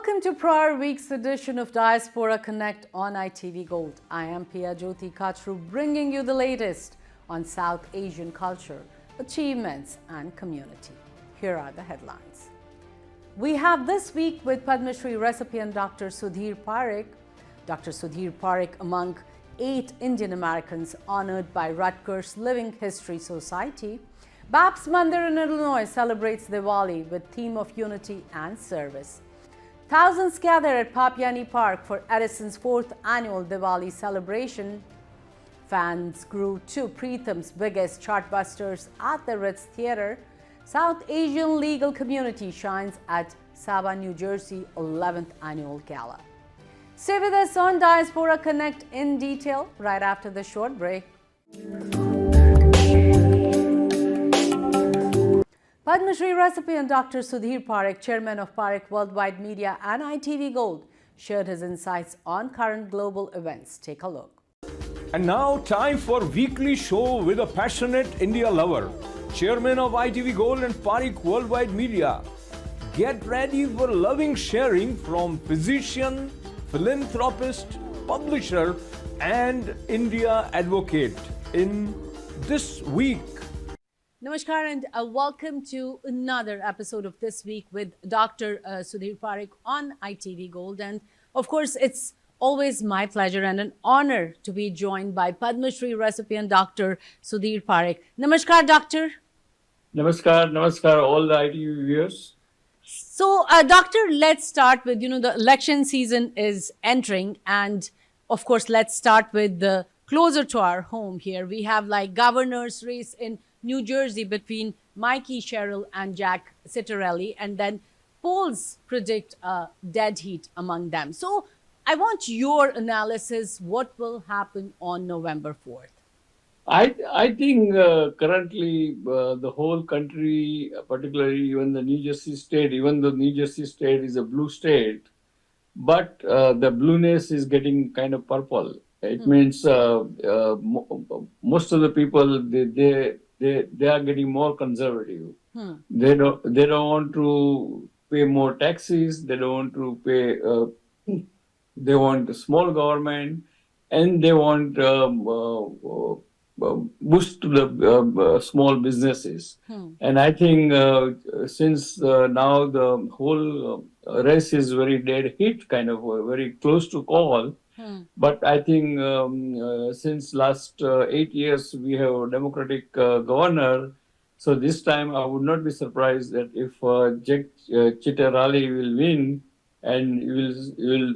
Welcome to prior week's edition of Diaspora Connect on ITV Gold. I am Pia Jyoti Kachru, bringing you the latest on South Asian culture, achievements and community. Here are the headlines. We have this week with Padma Shri recipient Dr. Sudhir Parekh. Dr. Sudhir Parekh among 8 Indian Americans honored by Rutgers Living History Society. Babs Mandir in Illinois celebrates Diwali with theme of unity and service. Thousands gather at Papiani Park for Edison's 4th annual Diwali celebration. Fans grew to Preetham's biggest chartbusters at the Ritz Theatre. South Asian legal community shines at Sabah, New Jersey 11th annual gala. Stay with us on Diaspora Connect in detail right after the short break. Padma Shri recipient Dr. Sudhir Parekh, chairman of Parekh Worldwide Media and ITV Gold, shared his insights on current global events. Take a look. And now time for weekly show with a passionate India lover, chairman of ITV Gold and Parekh Worldwide Media. Get ready for loving sharing from physician, philanthropist, publisher and India advocate in this week. Namaskar and welcome to another episode of This Week with Dr. Sudhir Parekh on ITV Gold. And of course, it's always my pleasure and an honor to be joined by Padma Shri recipient Dr. Sudhir Parekh. Namaskar, Doctor. Namaskar, all the ITV viewers. So, Doctor, let's start with, the election season is entering. And of course, let's start with the closer to our home here. We have like governor's race in New Jersey between Mikey Sherrill and Jack Ciattarelli, and then polls predict a dead heat among them. So I want your analysis. What will happen on November 4th? I think currently the whole country, particularly even the New Jersey state, even though New Jersey state is a blue state, but the blueness is getting kind of purple. It means most of the people, they are getting more conservative. They don't want to pay more taxes. They don't want to pay. They want a small government, and they want boost to the small businesses. And I think since now the whole race is very dead heat, kind of very close to call. But I think since last 8 years we have a Democratic governor, so this time I would not be surprised that if Jack Ciattarelli will win, and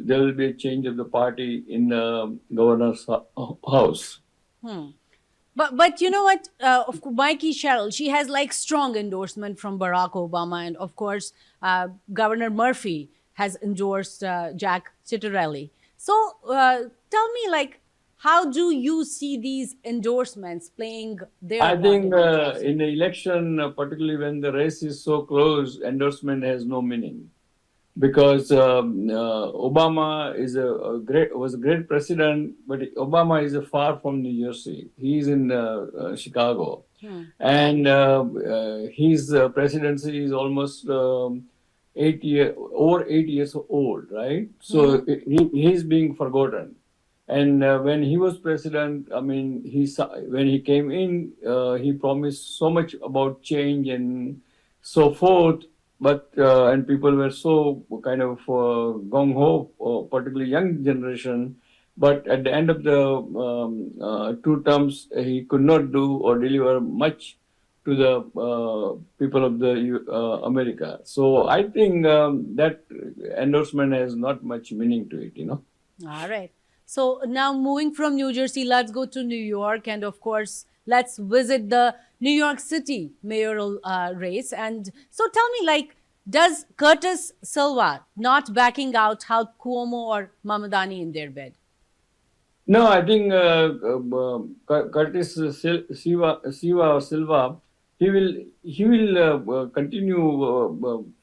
there will be a change of the party in the governor's house. But you know what? Of course, Mikey Sherrill, she has like strong endorsement from Barack Obama, and of course, Governor Murphy has endorsed Jack Ciattarelli. So tell me, like, how do you see these endorsements playing their I part think in the in the election, particularly when the race is so close, endorsement has no meaning, because Obama was a great president, but Obama is Hmm. far from New Jersey. He is in Chicago, and his presidency is almost over 8 years old, right? So he's being forgotten. And when he was president, I mean, when he came in, he promised so much about change and so forth. But and people were so kind of gung ho, particularly young generation. But at the end of the 2 terms, he could not do or deliver much to the people of the America. So I think that endorsement has not much meaning to it, All right. So now moving from New Jersey, let's go to New York. And of course, let's visit the New York City mayoral race. And so tell me, like, does Curtis Silva not backing out help Cuomo or Mamadani in their bid? No, I think Curtis Silva, he will continue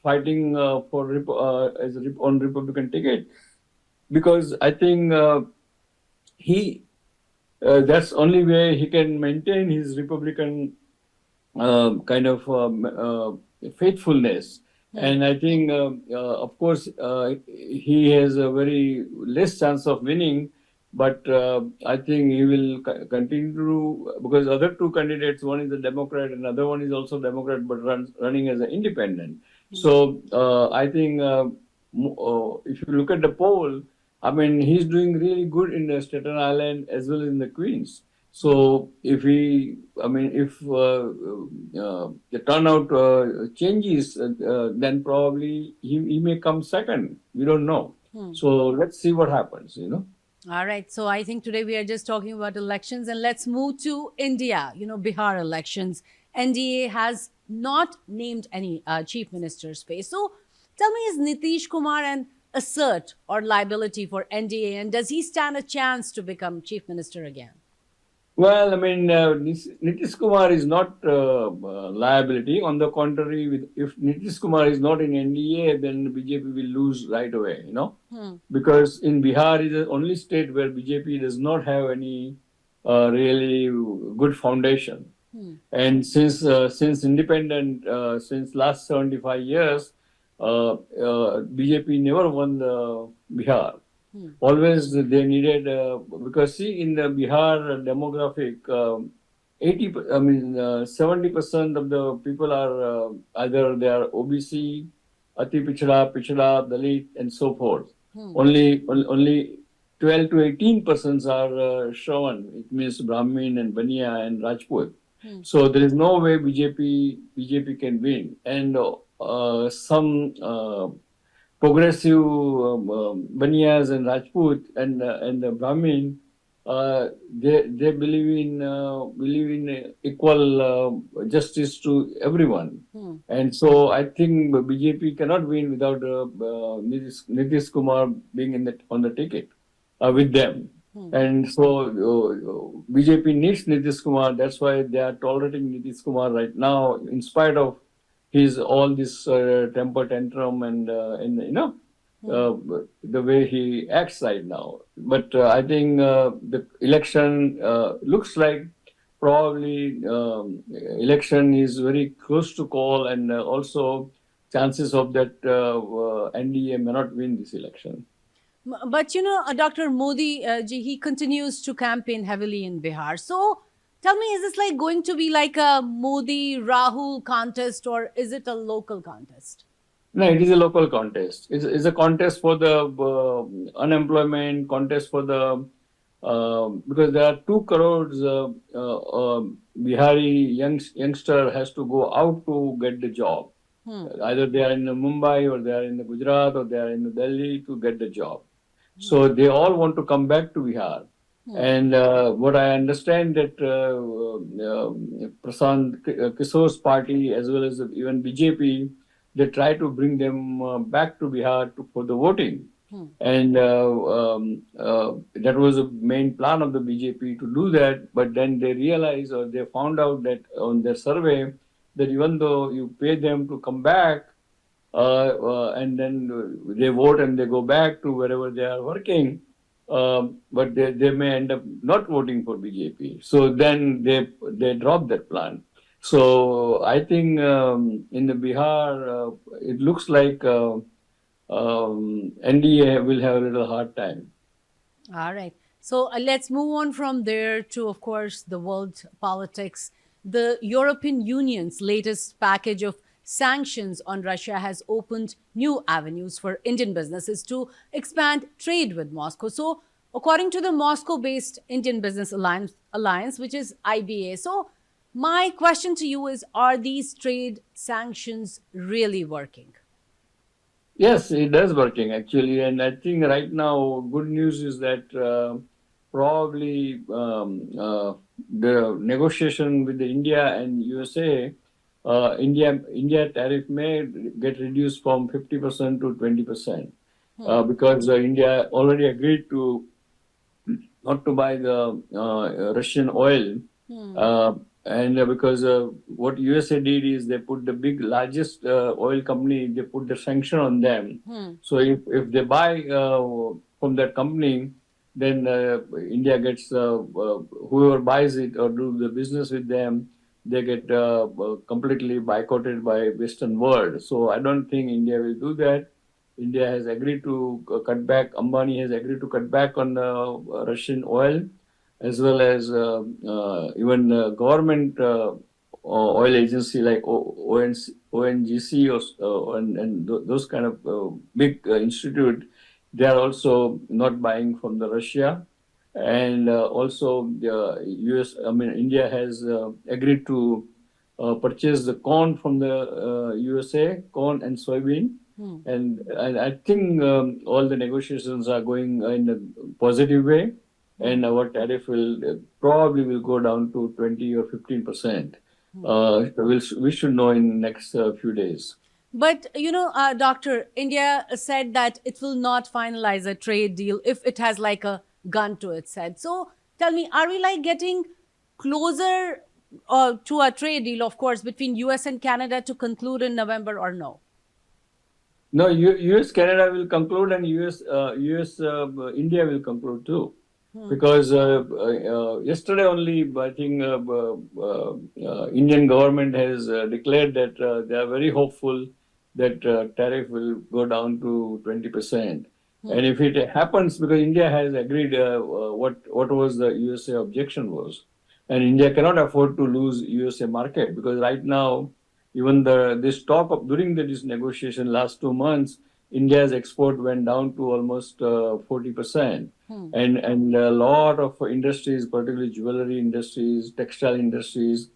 fighting on Republican ticket, because I think that's only way he can maintain his Republican kind of faithfulness. And I think, of course, he has a very less chance of winning, but I think he will continue to, because other two candidates, one is a Democrat, and another one is also Democrat, but running as an independent. So I think if you look at the poll, I mean, he's doing really good in the Staten Island as well as in the Queens. So if the turnout changes, then probably he may come second. We don't know. So let's see what happens. All right. So I think today we are just talking about elections, and let's move to India. Bihar elections. NDA has not named any chief minister space. So tell me, is Nitish Kumar an assert or liability for NDA, and does he stand a chance to become chief minister again? Well, I mean, Nitish Kumar is not liability. On the contrary, if Nitish Kumar is not in NDA, then BJP will lose right away, because in Bihar is the only state where BJP does not have any really good foundation. And since independent, since last 75 years, BJP never won the Bihar. Always they needed, because see, in the Bihar demographic, 70% of the people are either they are OBC, Ati Pichda, Dalit, and so forth. Only 12 to 18% are Shravan. It means Brahmin and Baniya and Rajput. So there is no way BJP can win. And some progressive Baniyas and Rajput and the Brahmin, they believe in equal justice to everyone. And so I think BJP cannot win without Nitish Kumar being on the ticket with them. And so BJP needs Nitish Kumar. That's why they are tolerating Nitish Kumar right now, in spite of his all this temper tantrum and the way he acts right now. But I think the election looks like probably election is very close to call, and also chances of that NDA may not win this election. But Dr. Modi, he continues to campaign heavily in Bihar. So tell me, is this like going to be like a Modi-Rahul contest, or is it a local contest? No, it is a local contest. It's a contest for the unemployment, contest for the, because there are 2 crores Bihari youngster has to go out to get the job. Either they are in Mumbai, or they are in Gujarat, or they are in Delhi to get the job. So they all want to come back to Bihar. And what I understand that Prashant Kishore's party, as well as even BJP, they try to bring them back to Bihar for the voting. And that was the main plan of the BJP to do that. But then they realized, or they found out that on their survey, that even though you pay them to come back, and then they vote and they go back to wherever they are working, but they may end up not voting for BJP. So then they drop that plan. So I think in the Bihar, it looks like NDA will have a little hard time. All right. So let's move on from there to, of course, the world politics. The European Union's latest package of sanctions on Russia has opened new avenues for Indian businesses to expand trade with Moscow. So according to the Moscow-based Indian Business Alliance, which is IBA, so my question to you is, are these trade sanctions really working? Yes, it is working actually. And I think right now, good news is that probably the negotiation with India and USA, India tariff may get reduced from 50% to 20%, because India already agreed to not to buy the Russian oil. And because what USA did is they put the largest oil company, they put the sanction on them. So if they buy from that company, then India gets, whoever buys it or do the business with them, they get completely boycotted by Western world. So I don't think India will do that. India has agreed to cut back. Ambani has agreed to cut back on Russian oil, as well as even government oil agency like ONGC or those kind of big institute. They are also not buying from the Russia, and also the US. I mean, India has agreed to purchase the corn from the USA, corn and soybean. And I think all the negotiations are going in a positive way, and our tariff will probably will go down to 20 or 15%. We should know in next few days. But, Doctor, India said that it will not finalize a trade deal if it has like a gun to its head. So tell me, are we like getting closer to a trade deal, of course, between US and Canada to conclude in November or no? No, US Canada will conclude, and US India will conclude too. Because yesterday only, I think Indian government has declared that they are very hopeful that tariff will go down to 20%. And if it happens, because India has agreed what was the USA objection was, and India cannot afford to lose USA market, because right now, even this talk of during this negotiation last 2 months, India's export went down to almost 40%. And a lot of industries, particularly jewelry industries, textile industries,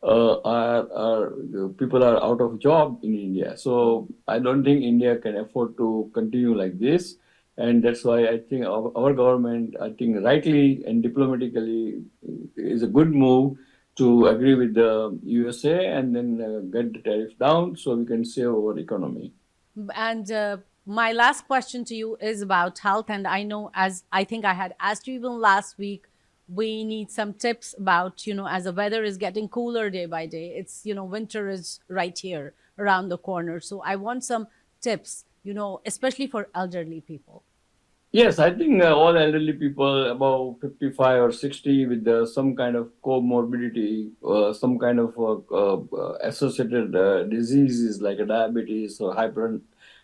are people are out of job in India. So I don't think India can afford to continue like this. And that's why I think our government, I think rightly and diplomatically, is a good move to agree with the USA and then get the tariff down so we can save our economy. And my last question to you is about health. And I know, as I think I had asked you even last week, we need some tips about, as the weather is getting cooler day by day, it's, winter is right here around the corner. So I want some tips, especially for elderly people. Yes, I think all elderly people above 55 or 60 with some kind of comorbidity, some kind of associated diseases like diabetes or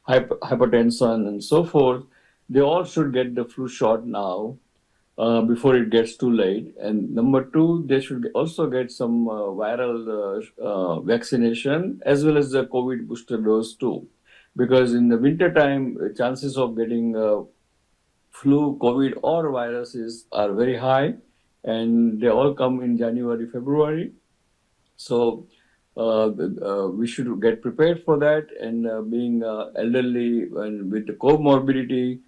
hypertension and so forth, they all should get the flu shot now before it gets too late. And number two, they should also get some viral vaccination as well as the COVID booster dose too. Because in the winter time, chances of getting flu, COVID, or viruses are very high, and they all come in January, February. So we should get prepared for that. And being elderly and with the comorbidity,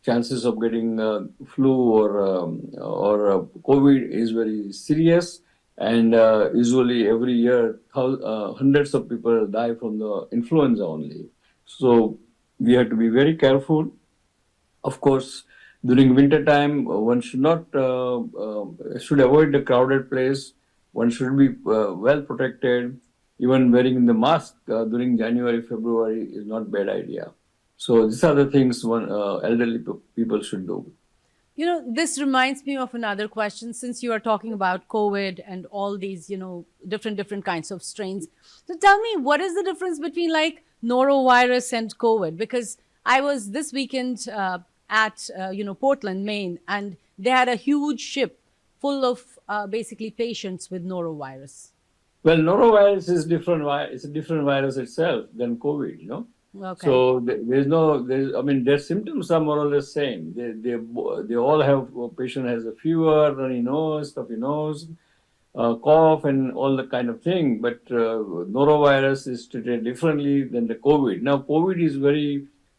chances of getting flu or COVID is very serious. And usually every year, hundreds of people die from the influenza only. So we have to be very careful. Of course, during winter time, one should not should avoid the crowded place. One should be well protected. Even wearing the mask during January, February is not bad idea. So these are the things one elderly people should do. This reminds me of another question. Since you are talking about COVID and all these, different kinds of strains. So tell me, what is the difference between like norovirus and COVID? Because I was this weekend at Portland, Maine, and they had a huge ship full of basically patients with norovirus. Well, norovirus is different. It's a different virus itself than COVID. Okay. So their symptoms are more or less same. They all have, a patient has a fever, runny nose, stuffy nose, cough, and all the kind of thing. But norovirus is treated differently than the COVID. Now, COVID is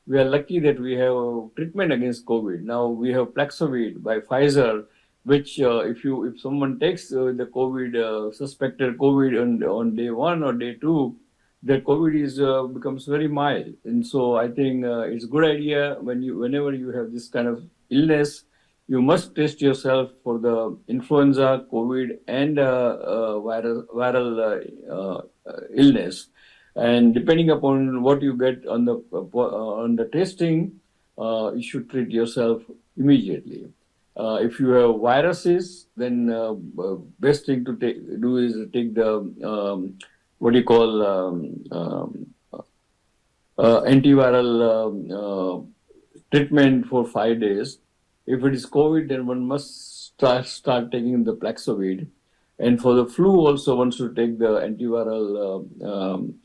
we are lucky that we have treatment against COVID. Now we have Paxlovid by Pfizer, which if someone takes the COVID, suspected COVID on day 1 or day 2, the COVID becomes very mild. And so I think it's a good idea whenever you have this kind of illness, you must test yourself for the influenza, COVID, and viral illness. And depending upon what you get on the testing, you should treat yourself immediately. If you have viruses, then best thing to do is take the what do you call antiviral treatment for 5 days. If it is COVID, then one must start taking the Paxlovid. And for the flu, also one should take the antiviral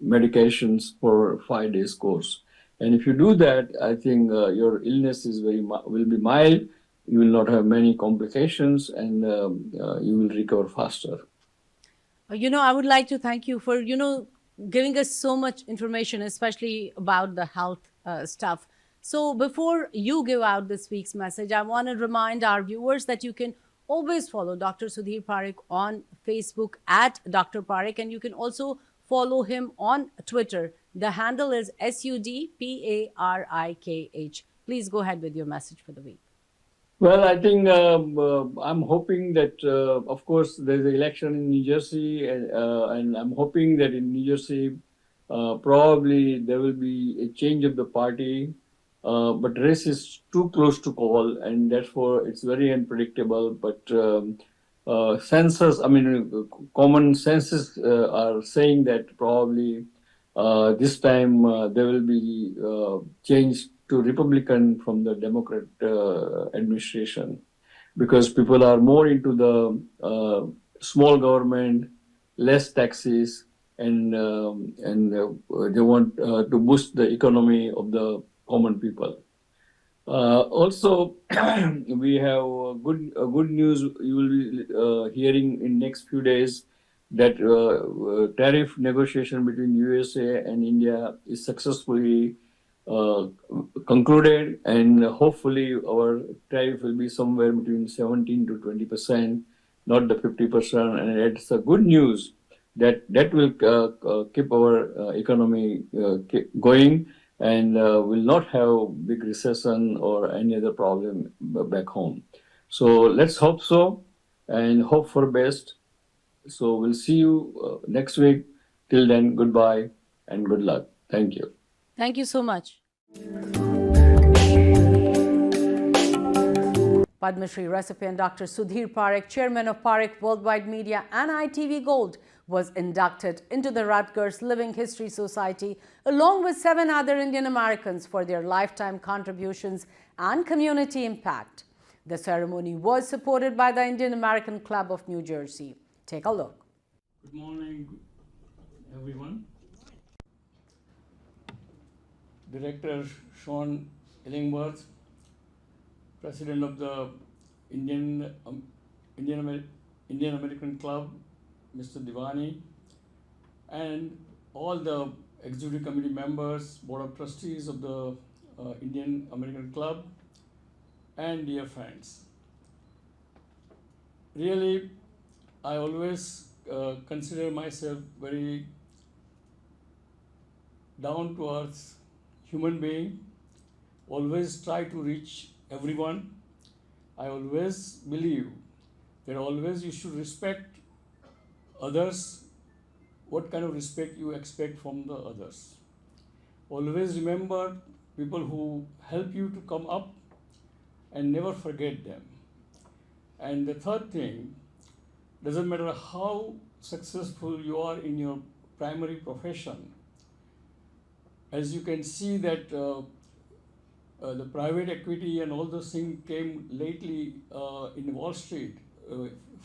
medications for 5 days course. And if you do that, I think your illness is will be mild. You will not have many complications, and you will recover faster. I would like to thank you for, giving us so much information, especially about the health stuff. So before you give out this week's message, I want to remind our viewers that you can always follow Dr. Sudhir Parekh on Facebook at Dr. Parekh, and you can also follow him on Twitter. The handle is SUDPARIKH. Please go ahead with your message for the week. Well, I think I'm hoping that, of course, there's an election in New Jersey, and I'm hoping that in New Jersey, probably there will be a change of the party, but race is too close to call, and therefore it's very unpredictable. But common senses are saying that probably this time there will be change to Republican from the Democrat administration, because people are more into the small government, less taxes, and they want to boost the economy of the common people. Also, we have good news. You will be hearing in next few days that tariff negotiation between USA and India is successfully concluded, and hopefully our tariff will be somewhere between 17 to 20%, not the 50%. And it's a good news that will keep our economy going, and will not have big recession or any other problem back home. So let's hope so, and hope for best. So we'll see you next week. Till then, goodbye and good luck. Thank you. Thank you so much. Padma Shri recipient Dr. Sudhir Parekh, chairman of Parekh Worldwide Media and ITV Gold, was inducted into the Rutgers Living History Society along with 7 other Indian Americans for their lifetime contributions and community impact. The ceremony was supported by the Indian American Club of New Jersey. Take a look. Good morning, everyone. Director Sean Illingworth, President of the Indian American Club, Mr. Divani, and all the executive committee members, board of trustees of the Indian American Club, and dear friends. Really, I always consider myself very down-to-earth human being, always try to reach everyone. I always believe that always you should respect others, what kind of respect you expect from the others. Always remember people who help you to come up and never forget them. And the third thing, doesn't matter how successful you are in your primary profession, as you can see that the private equity and all those things came lately in Wall Street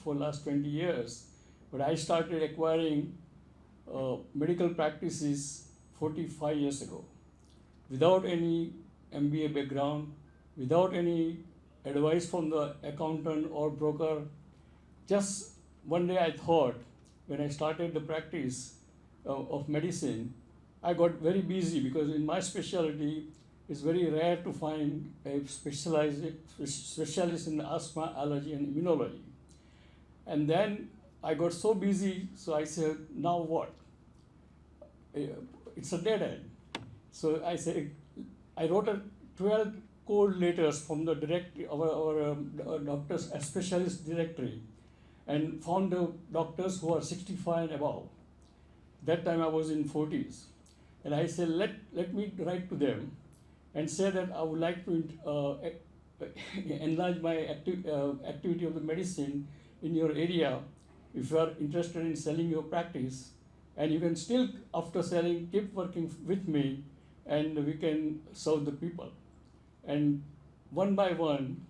for last 20 years. But I started acquiring medical practices 45 years ago without any MBA background, without any advice from the accountant or broker. Just one day I thought, when I started the practice of medicine, I got very busy because in my specialty, it's very rare to find a specialist in asthma, allergy, and immunology. And then I got so busy, so I said, now what? It's a dead end. So I said, I wrote 12 cold letters from the our doctors, a specialist directory, and found the doctors who are 65 and above. That time I was in 40s. And I said, let me write to them and say that I would like to enlarge my activity of the medicine in your area if you are interested in selling your practice. And you can still, after selling, keep working with me and we can serve the people. And one by one,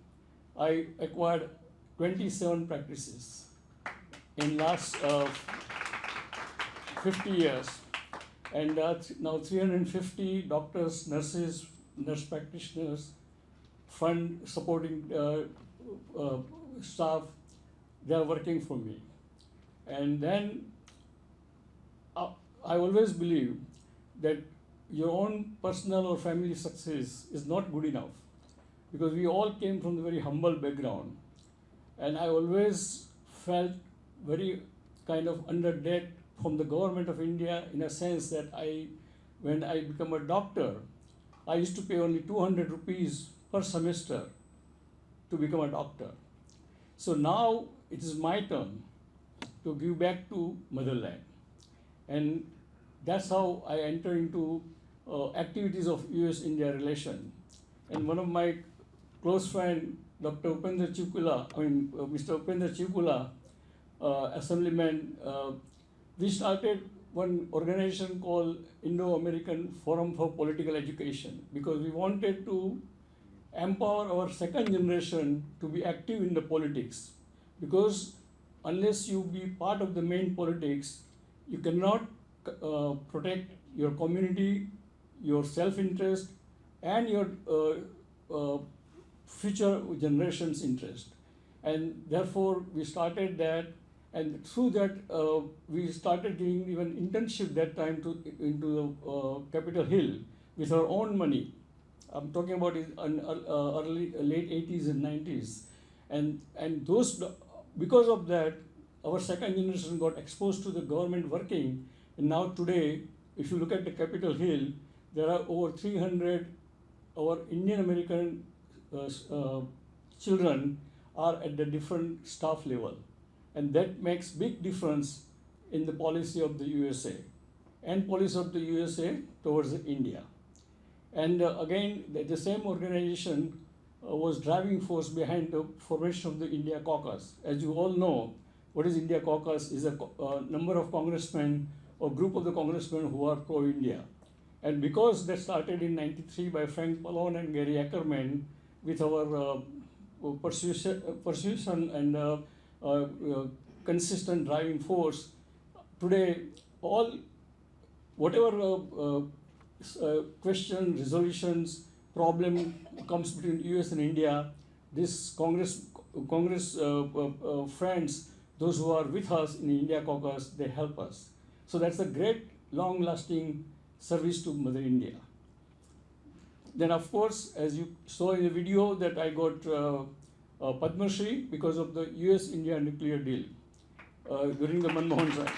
I acquired 27 practices in last 50 years. And now 350 doctors, nurses, nurse practitioners, fund supporting staff, they are working for me. And then I always believe that your own personal or family success is not good enough, because we all came from a very humble background. And I always felt very kind of under debt from the government of India, in a sense that when I became a doctor, I used to pay only 200 rupees per semester to become a doctor. So now it is my turn to give back to motherland. And that's how I enter into activities of US-India relation. And one of my close friend, Dr. Mr. Upendra Chikula, Assemblyman, we started one organization called Indo-American Forum for Political Education, because we wanted to empower our second generation to be active in the politics. Because unless you be part of the main politics, you cannot protect your community, your self-interest, and your future generations' interest. And therefore, we started that, and through that, we started giving even internship that time into Capitol Hill with our own money. I'm talking about late 80s and 90s. And those, because of that, our second generation got exposed to the government working. And now today, if you look at the Capitol Hill, there are over 300 our Indian American children are at the different staff level. And that makes big difference in the policy of the USA and policy of the USA towards India. And again, the same organization was driving force behind the formation of the India Caucus. As you all know, what is India Caucus is a number of congressmen or group of the congressmen who are pro-India. And because that started in '93 by Frank Pallone and Gary Ackerman with our persuasion and consistent driving force, today whatever question, resolutions, problem comes between US and India, this Congress friends, those who are with us in India Caucus, they help us. So that's a great long-lasting service to Mother India. Then of course, as you saw in the video, that I got Padma Shri because of the US-India nuclear deal during the Manmohan time.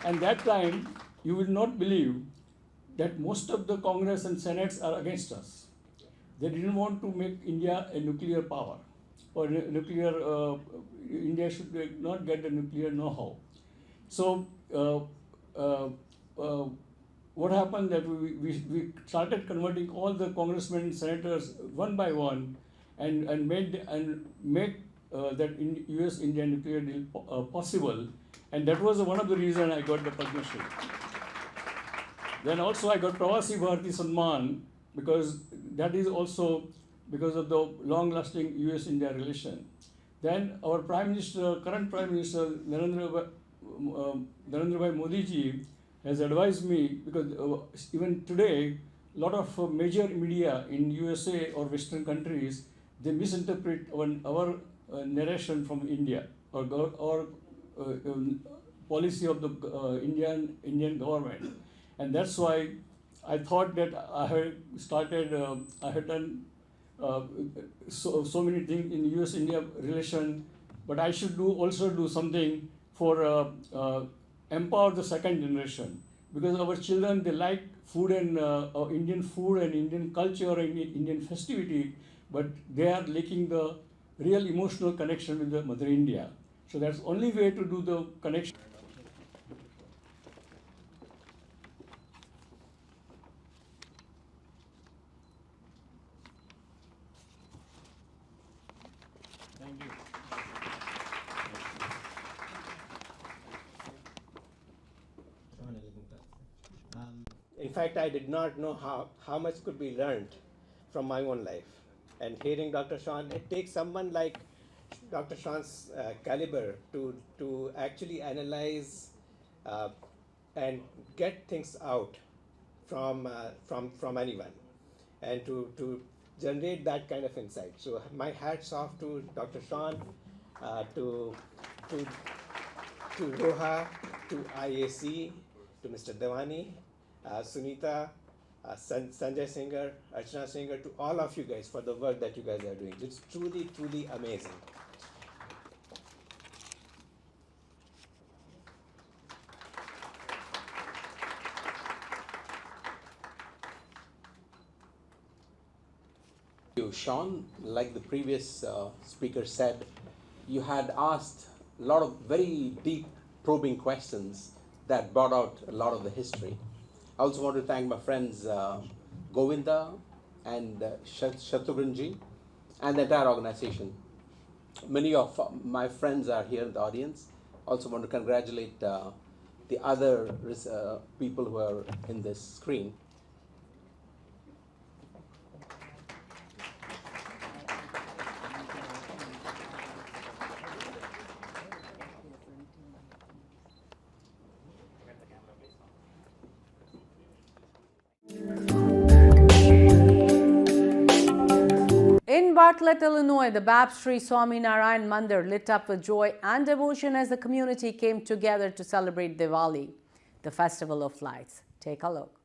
And that time, you will not believe that most of the Congress and Senates are against us. They didn't want to make India a nuclear power, or India should not get the nuclear know-how. So what happened that we started converting all the congressmen and senators one by one, and make that US-India nuclear deal possible. And that was one of the reasons I got the Padma Shri. Then also I got Pravasi Bharati Samman, because that is also because of the long-lasting US-India relation. Then our Prime Minister, current Prime Minister, Narendra Bhai Modi ji, has advised me, because even today, a lot of major media in USA or Western countries, they misinterpret our narration from India or policy of the Indian government. And that's why I thought that I had done so many things in US-India relation, but I should also do something for empower the second generation, because our children, they like food and Indian food and Indian culture and Indian festivity, but they are lacking the real emotional connection with the Mother India. So that's the only way to do the connection. In fact, I did not know how much could be learned from my own life. And hearing Dr. Sean, it takes someone like Dr. Sean's caliber to actually analyze and get things out from anyone, and to generate that kind of insight. So my hats off to Dr. Sean, to Roha, to IAC, to Mr. Devani, Sunita, Sanjay Singer, Archana Singer, to all of you guys for the work that you guys are doing. It's truly, truly amazing. Sean, like the previous speaker said, you had asked a lot of very deep probing questions that brought out a lot of the history. I also want to thank my friends Govinda and Shatrughanji and the entire organization. Many of my friends are here in the audience. Also want to congratulate the other people who are in this screen. In Bartlett, Illinois, the Baptistry Swami Narayan Mandir lit up with joy and devotion as the community came together to celebrate Diwali, the festival of lights. Take a look.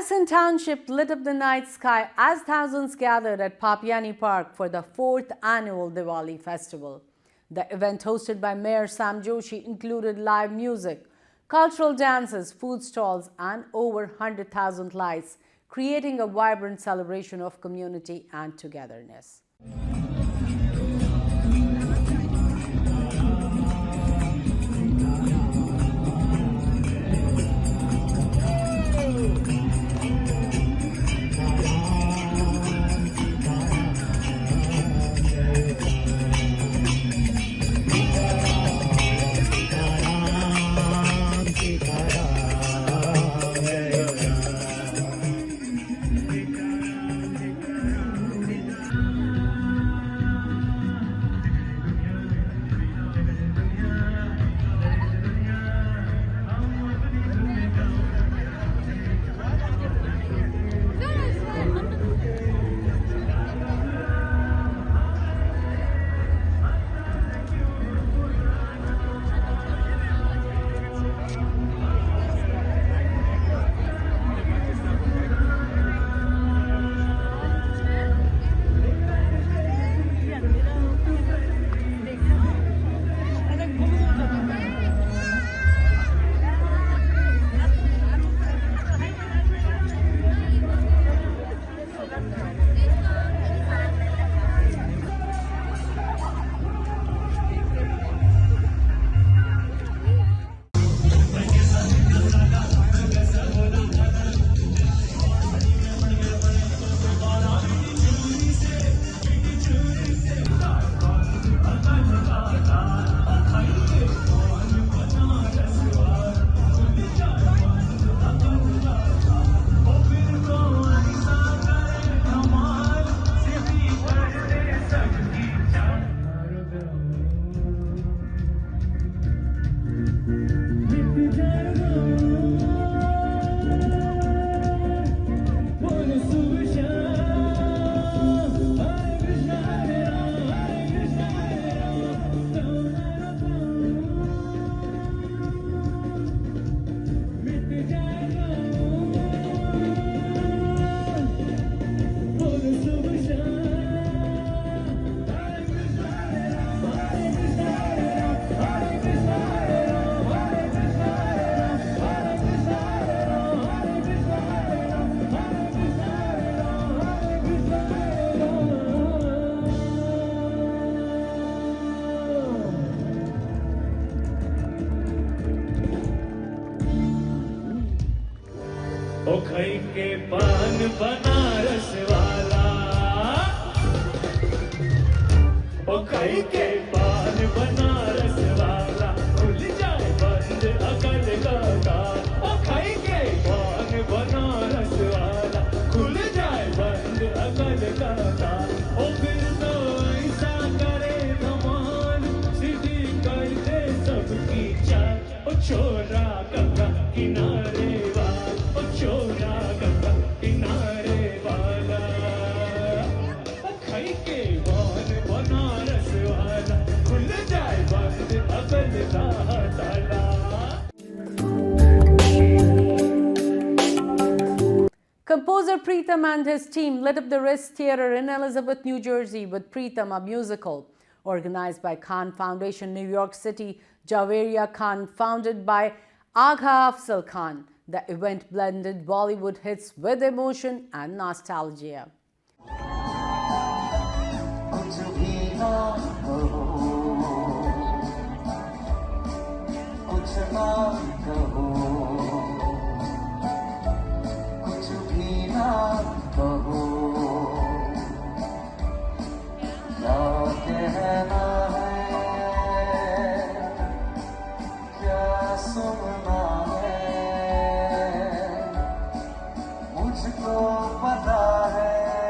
Madison Township lit up the night sky as thousands gathered at Papiani Park for the 4th annual Diwali festival. The event, hosted by Mayor Sam Joshi, included live music, cultural dances, food stalls, and over 100,000 lights, creating a vibrant celebration of community and togetherness. ओ खई के पान बनारस वाला, ओ खई के पान बनारस वाला, खुल जाए बंद अकल का द्वार। ओ खई के पान बनारस वाला, खुल जाए बंद अकल का द्वार। ओ फिर तो ऐसा करे धमाल, सीधी कर दे सबकी चाल। ओ छोरा गंगा किनारे वाला, ओ छोरा गंगा किनारे वाला, ओ खई के पान बनारस वाला, खुल जाए बंद अकल का ताला। Composer Pritam and his team lit up the Ritz Theatre in Elizabeth, New Jersey with Pritam, a musical. Organized by Khan Foundation, New York City, Javeria Khan, founded by Agha Afzal Khan. The event blended Bollywood hits with emotion and nostalgia. मुझको पता है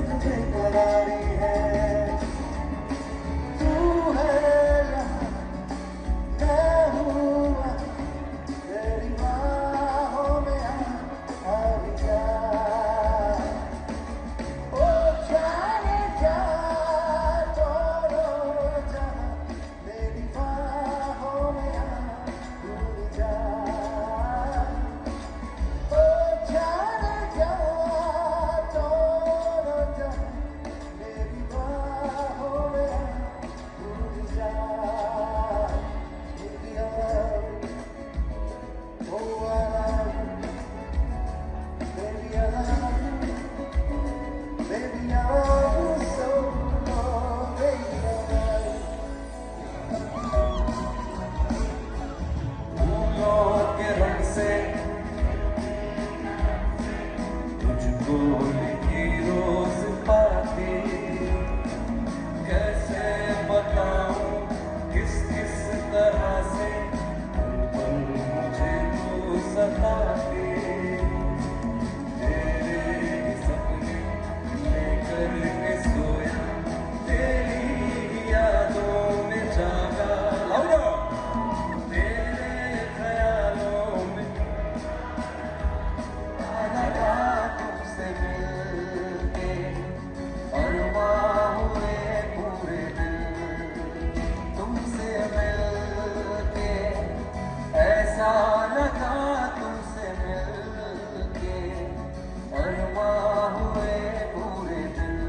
तुझे करारी है तू है यहाँ मैं हूँ वहाँ तेरी बाहों में आ जा ओ जाने जा छोड़ो जहाँ मेरी बाहों में आ जा ओ जाने जा छोड़ो जहाँ मेरी बाहों में आ जा Baby, I love you. Oh, I love you. Baby, I love you. Baby, I love you so. Oh, baby, I love you. फूलों के रंग से तुझको लिखी रोज पाती कैसे बताऊं किस किस तरह से पल मुझे तू सताती तेरे ही सपने लेकर के सोया तेरी यादों में जागा तेरे ख्यालों में लगा तुमसे मिलके अरमां हुए पूरे दिल तुमसे मिलके ऐसा लगा तुमसे मिलके अरमां हुए पूरे दिल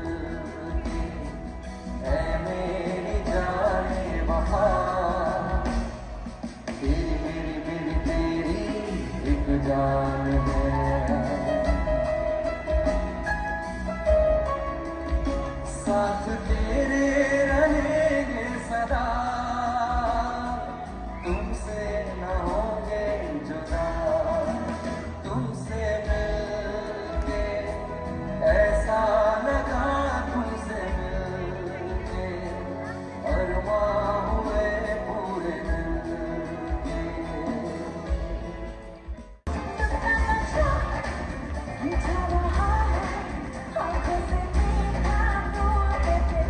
ऐ मेरी जाने वफा तेरी मेरी मेरी तेरी एक जान है साथ तेरे रहेंगे सदा तुमसे न होंगे जुदा तुमसे मिलके ऐसा लगा तुमसे मिलके अरमां हुए पूरे दिल के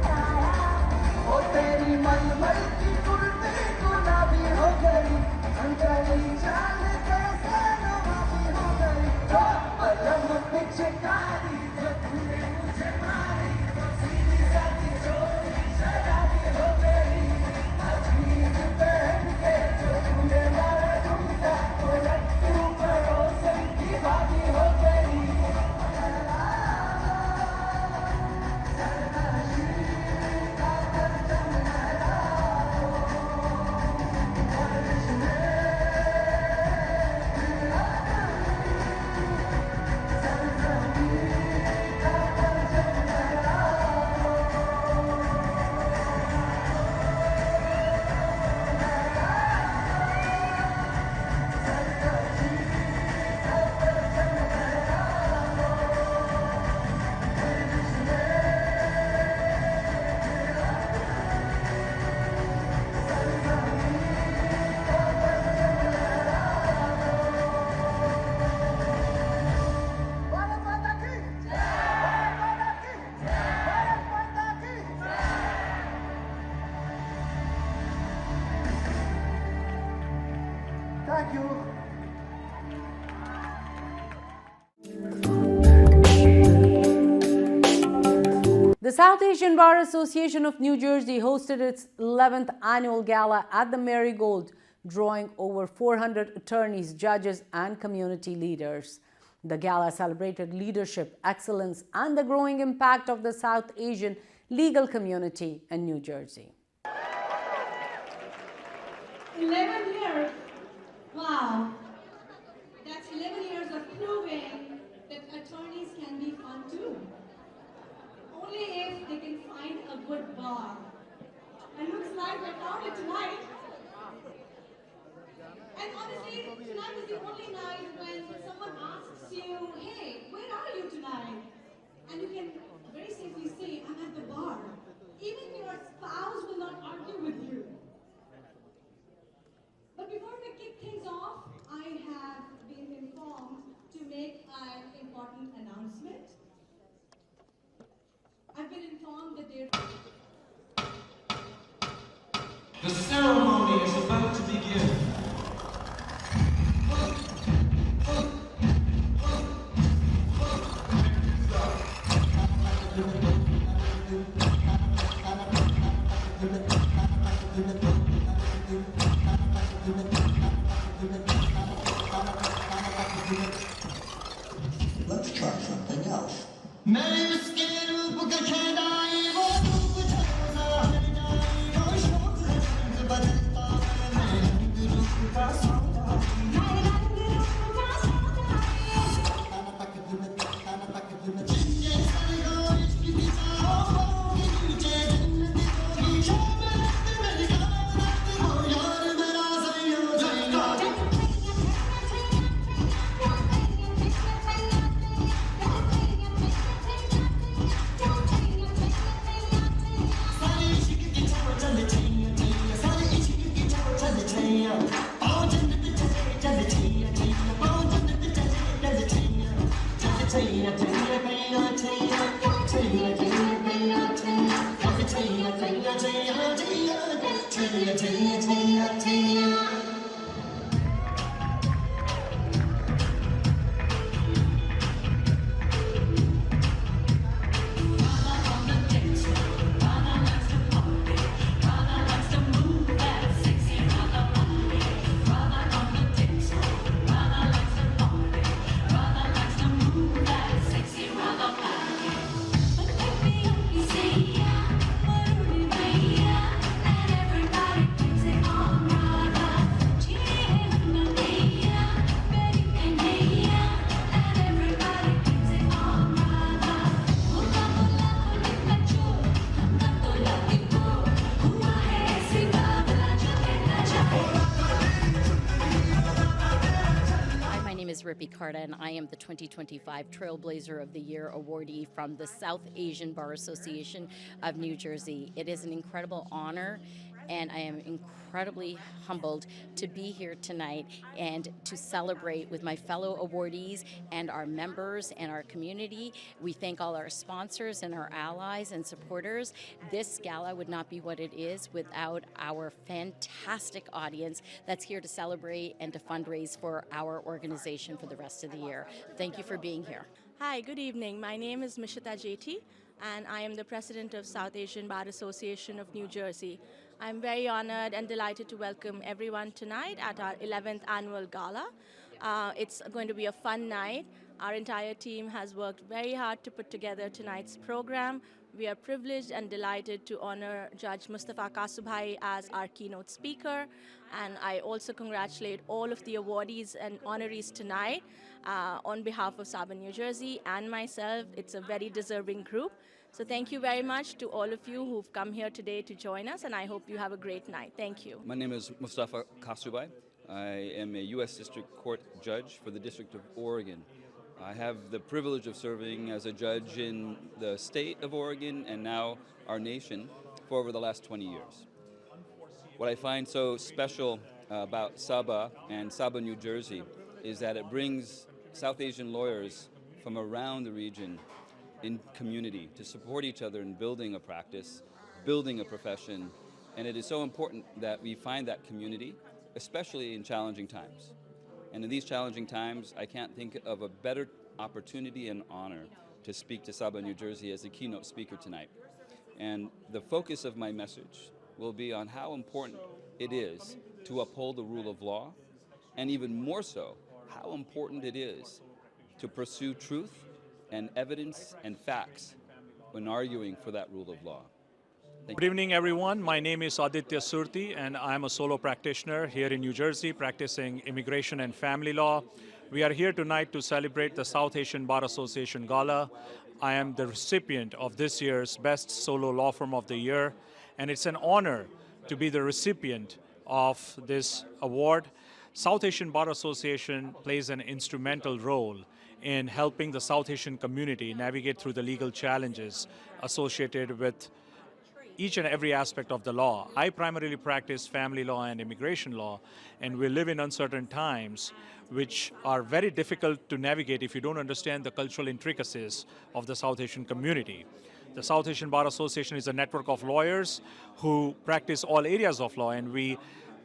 ओ तेरी मलमल की कुर्ती गुलाबी हो गई अंजलि चाल कैसे नवाबी हो गई तो पलम पिचकारी जो तूने मुझे मारी तो सीधी सादी चोरी शराबी हो गई अजीब पहन के जो तूने मारा झुमका वो लट्टू पड़ोसन की भाभी हो गई Thank you. The South Asian Bar Association of New Jersey hosted its 11th annual gala at the Marigold, drawing over 400 attorneys, judges, and community leaders. The gala celebrated leadership, excellence, and the growing impact of the South Asian legal community in New Jersey. 11 years. Wow. That's 11 years of proving that attorneys can be fun too. Only if they can find a good bar. And looks like I found it tonight. And honestly, tonight is the only night when someone asks you, hey, where are you tonight? And you can very safely say, I'm at the bar. Even your spouse will not argue with you. But before we kick things off, I have been informed to make an important announcement. with their The ceremony is about to begin. Let's try something else. And I am the 2025 Trailblazer of the Year awardee from the South Asian Bar Association of New Jersey. It is an incredible honor, and I am incredibly humbled to be here tonight and to celebrate with my fellow awardees and our members and our community. We thank all our sponsors and our allies and supporters. This gala would not be what it is without our fantastic audience that's here to celebrate and to fundraise for our organization for the rest of the year. Thank you for being here. Hi, good evening. My name is Mishita Jeti, and I am the president of South Asian Bar Association of New Jersey. I'm very honored and delighted to welcome everyone tonight at our 11th annual gala. It's going to be a fun night. Our entire team has worked very hard to put together tonight's program. We are privileged and delighted to honor Judge Mustafa Kasubhai as our keynote speaker. And I also congratulate all of the awardees and honorees tonight on behalf of Sabah, New Jersey, and myself. It's a very deserving group. So thank you very much to all of you who've come here today to join us, and I hope you have a great night. Thank you. My name is Mustafa Kasubhai. I am a U.S. District Court judge for the District of Oregon. I have the privilege of serving as a judge in the state of Oregon and now our nation for over the last 20 years. What I find so special about Sabah and Sabah, New Jersey, is that it brings South Asian lawyers from around the region in community to support each other in building a practice, building a profession, and it is so important that we find that community, especially in challenging times. And in these challenging times, I can't think of a better opportunity and honor to speak to Sabah, New Jersey as a keynote speaker tonight. And the focus of my message will be on how important it is to uphold the rule of law, and even more so, how important it is to pursue truth and evidence and facts when arguing for that rule of law. Good evening, everyone. My name is Aditya Surti, and I'm a solo practitioner here in New Jersey practicing immigration and family law. We are here tonight to celebrate the South Asian Bar Association Gala. I am the recipient of this year's Best Solo Law Firm of the Year, and it's an honor to be the recipient of this award. South Asian Bar Association plays an instrumental role in helping the South Asian community navigate through the legal challenges associated with each and every aspect of the law. I primarily practice family law and immigration law, and we live in uncertain times which are very difficult to navigate if you don't understand the cultural intricacies of the South Asian community. The South Asian Bar Association is a network of lawyers who practice all areas of law, and we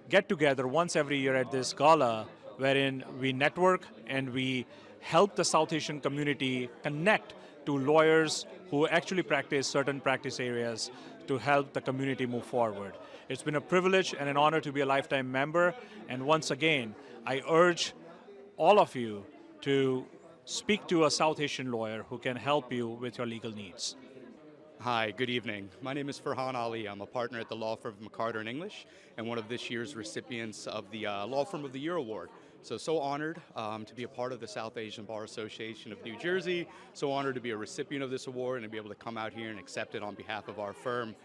get together once every year at this gala wherein we network and we help the South Asian community connect to lawyers who actually practice certain practice areas to help the community move forward. It's been a privilege and an honor to be a lifetime member, and once again, I urge all of you to speak to a South Asian lawyer who can help you with your legal needs. Hi, good evening. My name is Farhan Ali. I'm a partner at the law firm of McCarter & English and one of this year's recipients of the Law Firm of the Year Award. So honored to be a part of the South Asian Bar Association of New Jersey. So honored to be a recipient of this award and to be able to come out here and accept it on behalf of our firm.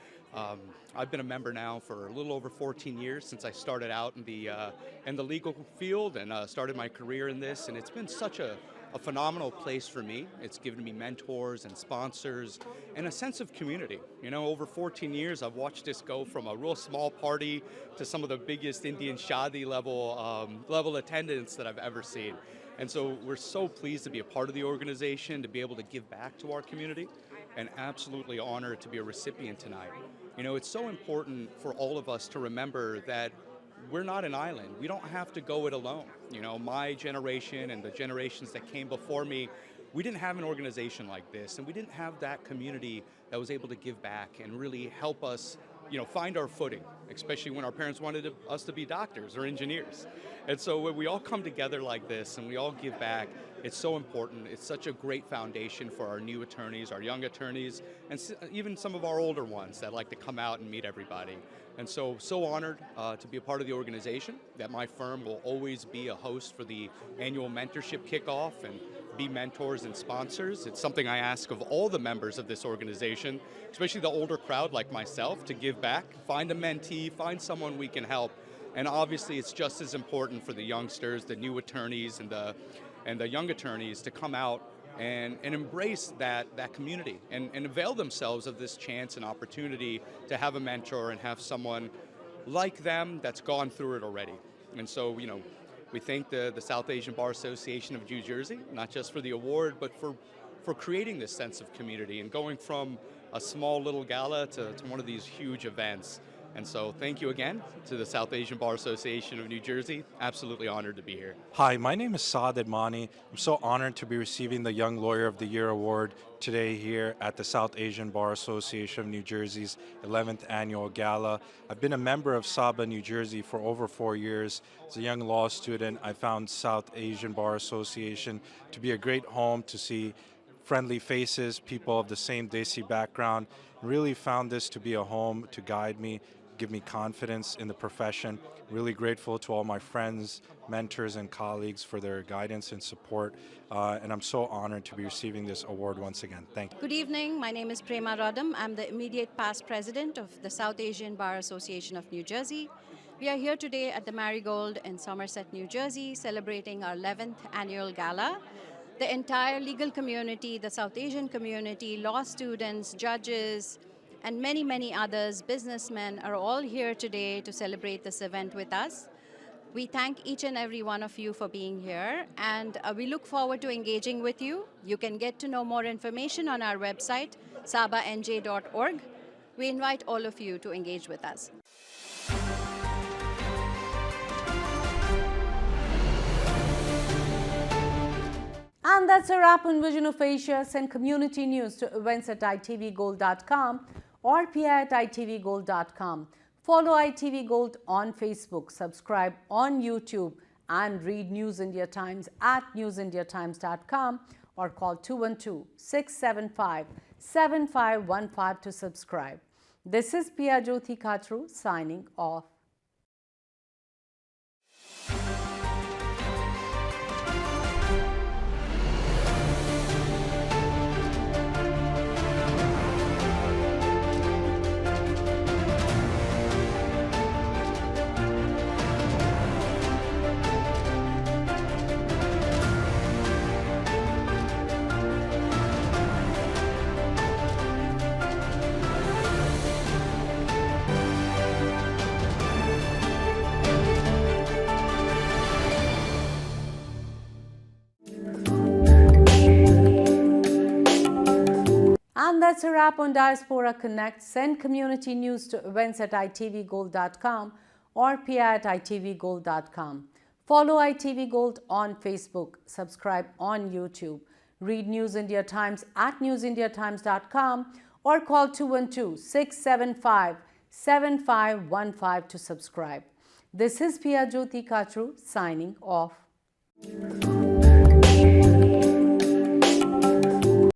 I've been a member now for a little over 14 years since I started out in the legal field and started my career in this, and it's been such a phenomenal place for me. It's given me mentors and sponsors and a sense of community. You know, over 14 years, I've watched this go from a real small party to some of the biggest Indian Shadi level attendance that I've ever seen. And so we're so pleased to be a part of the organization, to be able to give back to our community, and absolutely honored to be a recipient tonight. You know, it's so important for all of us to remember that we're not an island. We don't have to go it alone. You know, my generation and the generations that came before me, we didn't have an organization like this, and we didn't have that community that was able to give back and really help us, you know, find our footing, especially when our parents wanted us to be doctors or engineers. And so when we all come together like this and we all give back, it's so important. It's such a great foundation for our new attorneys, our young attorneys, and even some of our older ones that like to come out and meet everybody. And so honored to be a part of the organization, that my firm will always be a host for the annual mentorship kickoff and be mentors and sponsors. It's something I ask of all the members of this organization, especially the older crowd like myself, to give back, find a mentee, find someone we can help. And obviously it's just as important for the youngsters, the new attorneys, and the young attorneys to come out and embrace that community and avail themselves of this chance and opportunity to have a mentor and have someone like them that's gone through it already. And so, you know, we thank the South Asian Bar Association of New Jersey, not just for the award, but for creating this sense of community and going from a small little gala to one of these huge events. And so thank you again to the South Asian Bar Association of New Jersey. Absolutely honored to be here. Hi, my name is Saad Admani. I'm so honored to be receiving the Young Lawyer of the Year Award today here at the South Asian Bar Association of New Jersey's 11th Annual Gala. I've been a member of SABA New Jersey for over 4 years. As a young law student, I found South Asian Bar Association to be a great home to see friendly faces, people of the same Desi background. Really found this to be a home to guide me, give me confidence in the profession. Really grateful to all my friends, mentors, and colleagues for their guidance and support. And I'm so honored to be receiving this award once again. Thank you. Good evening. My name is Prema Radam. I'm the immediate past president of the South Asian Bar Association of New Jersey. We are here today at the Marigold in Somerset, New Jersey, celebrating our 11th annual gala. The entire legal community, the South Asian community, law students, judges, and many, many others, businessmen, are all here today to celebrate this event with us. We thank each and every one of you for being here, and we look forward to engaging with you. You can get to know more information on our website, sabanj.org. We invite all of you to engage with us. And that's a wrap on Vision of Asia. Send community news to events@itvgold.com or pi@itvgold.com. Follow ITV Gold on Facebook, subscribe on YouTube, and read News India Times at newsindiatimes.com or call 212-675-7515 to subscribe. This is Pia Jyoti Khatru signing off. And that's a wrap on Diaspora Connect. Send community news to events@itvgold.com or pia@itvgold.com. Follow ITV Gold on Facebook. Subscribe on YouTube. Read News India Times at newsindiatimes.com or call 212-675-7515 to subscribe. This is Pia Jyoti Kachru signing off.